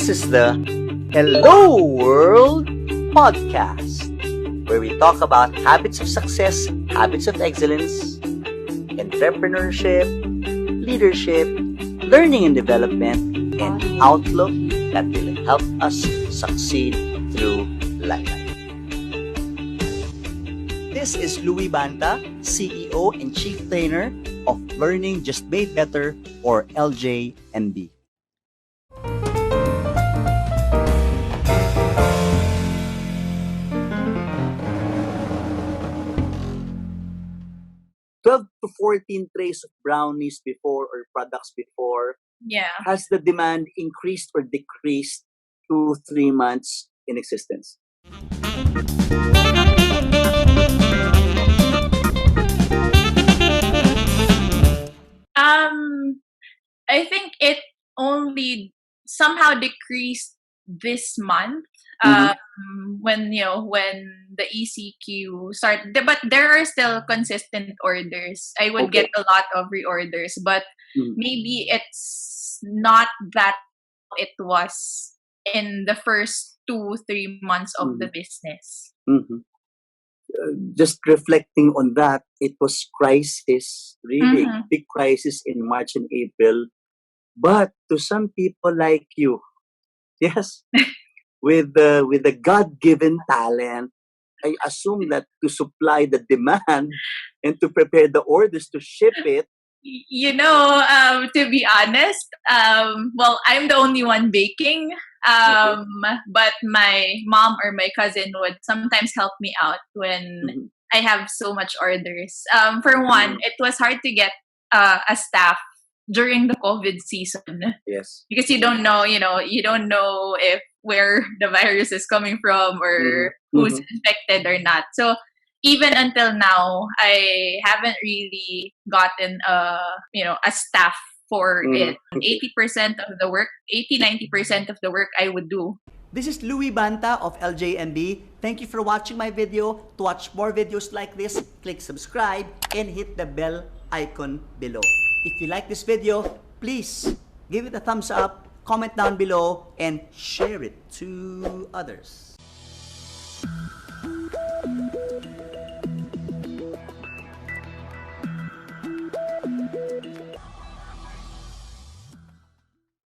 This is the Hello World podcast, where we talk about habits of success, habits of excellence, entrepreneurship, leadership, learning and development, and outlook that will help us succeed through life. This is Louis Banta, CEO and Chief Trainer of Learning Just Made Better, or LJMB. "12 to 14 trays of brownies before or products before." Yeah. Has the demand increased or decreased 2-3 months in existence? I think it only somehow decreased this month. When the ECQ started, but there are still consistent orders. I would get a lot of reorders, but maybe it's not that it was in the first 2-3 months of the business. Just reflecting on that, it was crisis, really big crisis in March and April. But to some people like you, yes, with the God-given talent, I assume that to supply the demand and to prepare the orders to ship it. To be honest, well, I'm the only one baking. But my mom or my cousin would sometimes help me out when I have so much orders. For one, it was hard to get a staff during the COVID season. Yes. Because you don't know if where the virus is coming from or who's infected or not. So even until now, I haven't really gotten a staff for it. 90% of the work I would do. This is Louis Banta of LJMB. Thank you for watching my video. To watch more videos like this, click subscribe and hit the bell icon below. If you like this video, please give it a thumbs up, comment down below, and share it to others.